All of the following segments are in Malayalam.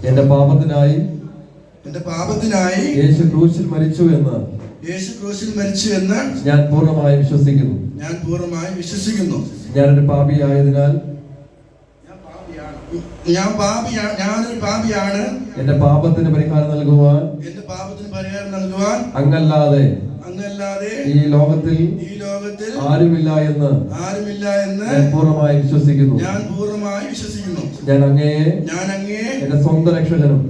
എന്റെ പാപത്തിനായി യേശു ക്രൂശിൽ മരിച്ചു എന്ന് ഞാൻ പൂർണ്ണമായി വിശ്വസിക്കുന്നു. ഞാനൊരു പാപിയായതിനാൽ ഞാനൊരു പാപിയാണ്. എന്റെ പാപത്തിന് പരിഹാരം നൽകുവാൻ അങ്ങല്ലാതെ ഈ ലോകത്തിൽ ആരുമില്ല എന്ന് ഞാൻ പൂർണ്ണമായി വിശ്വസിക്കുന്നു. ഞാൻ അങ്ങയെ എന്റെ സ്വന്തം രക്ഷകനും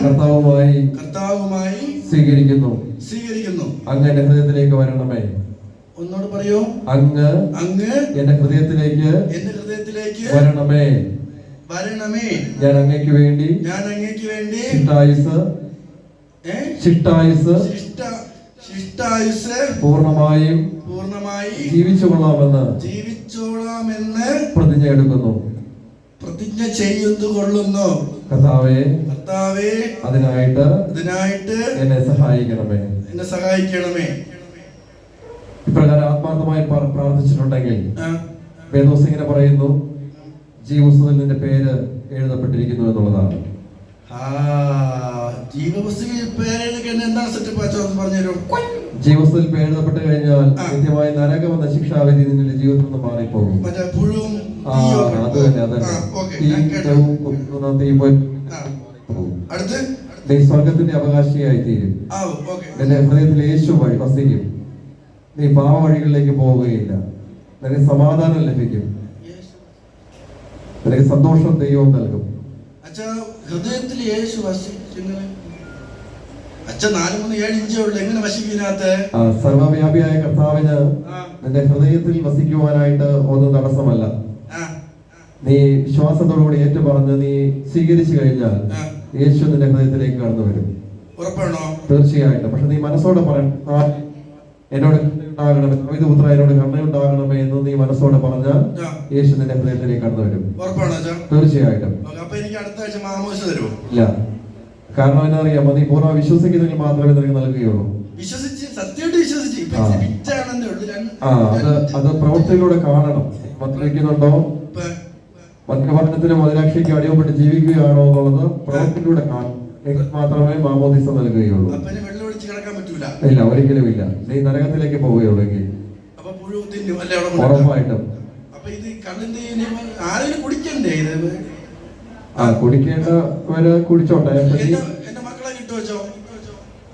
കർത്താവുമായി സ്വീകരിക്കുന്നു. അങ്ങ് എന്റെ ഹൃദയത്തിലേക്ക് വരണമേ. ഒന്നോട് പറയൂ. അങ്ങ് എന്റെ ഹൃദയത്തിലേക്ക് വരണമേ. ഞാൻ അങ്ങയ്ക്ക് വേണ്ടി ശിഷ്ടായുസ് പൂർണ്ണമായും ജീവിച്ചുകൊള്ളാമെന്ന് പ്രതിജ്ഞ എടുക്കുന്നു. പ്രതിജ്ഞ ചെയ്തു കൊള്ളുന്നു. കർത്താവേ അതിനായിട്ട് എന്നെ സഹായിക്കണമേ. ഇപ്രകാരം ആത്മാർത്ഥമായി പ്രാർത്ഥിച്ചിട്ടുണ്ടെങ്കിൽ വേദോസ് ഇങ്ങനെ പറയുന്നു, ജീവപുസ്തകത്തിൽ നിന്റെ പേര് എഴുതപ്പെട്ടിരിക്കുന്നു എന്നുള്ളതാണ്. ജീവപുസ്തകത്തിൽ പേര് എഴുതപ്പെട്ട് കഴിഞ്ഞാൽ നിത്യമായി നരകം എന്ന ശിക്ഷാവിധി നിന്റെ ജീവിതത്തിൽ നിന്ന് മാറിപ്പോകും. നീ സ്വർഗത്തിന്റെ അവകാശിയായി തീരും. നിന്റെ ഹൃദയത്തിൽ യേശു വഴി വസിക്കും. നീ പാവ വഴികളിലേക്ക് പോവുകയില്ല. നിനക്ക് സമാധാനം ലഭിക്കും. നിനക്ക് സന്തോഷം ദൈവം നൽകും. ഹൃദയത്തിൽ യേശു സർവവ്യാപിയായ കർത്താവിന് നിന്റെ ഹൃദയത്തിൽ വസിക്കുവാനായിട്ട് ഒന്നും തടസ്സമല്ല. നീ വിശ്വാസത്തോടുകൂടി ഏറ്റുപറഞ്ഞ് നീ സ്വീകരിച്ചു കഴിഞ്ഞാൽ യേശു നിന്റെ ഹൃദയത്തിലേക്ക് കടന്നു വരും. തീർച്ചയായിട്ടും. പക്ഷെ നീ മനസ്സോടെ പറയണം, എന്നോട് ഉണ്ടാകണമേ, പുത്ര എന്നോട് കരുണയുണ്ടാകണമേ എന്ന് നീ മനസ്സോടെ പറഞ്ഞാൽ യേശു നിന്റെ ഹൃദയത്തിലേക്ക് കടന്നു വരും. തീർച്ചയായിട്ടും. ഇല്ല, കാരണം എന്നറിയാമോ, നീ പൂർണ്ണ വിശ്വസിക്കുന്നെങ്കിൽ മാത്രമേ നിനക്ക് നൽകുകയുള്ളൂ. അത് പ്രവൃത്തിയിലൂടെ കാണണം. മദ്യപിക്കുന്നുണ്ടോ, മദ്യപാനത്തിന് മദിരാക്ഷിക്ക് അടിമപ്പെട്ട് ജീവിക്കുകയാണോ എന്നുള്ളത് പ്രവൃത്തിയിലൂടെ മാത്രമേ മാമോദീസ നൽകുകയുള്ളൂ. ഇല്ല, ഒരിക്കലും ഇല്ല. നീ നരകത്തിലേക്ക് പോവുകയുള്ളെങ്കിൽ ഉറപ്പായിട്ടും കുടിക്കേണ്ടവര് കുടിച്ചോട്ടെ.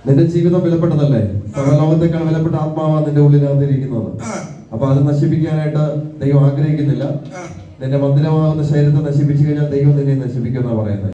നിന്റെ ജീവിതം വിലപ്പെട്ടതല്ലേ? സർവ്വലോകത്തെക്കാൾ വിലപ്പെട്ട ആത്മാവാ നിന്റെ ഉള്ളിനകത്തിരിക്കുന്നത്. അപ്പൊ അത് നശിപ്പിക്കാനായിട്ട് ദൈവം ആഗ്രഹിക്കുന്നില്ല. നിന്റെ മന്ദിരമാകുന്ന ശരീരത്തെ നശിപ്പിച്ചു കഴിഞ്ഞാൽ ദൈവം നിന്നെ നശിപ്പിക്കുമെന്നാണ് പറയുന്നത്.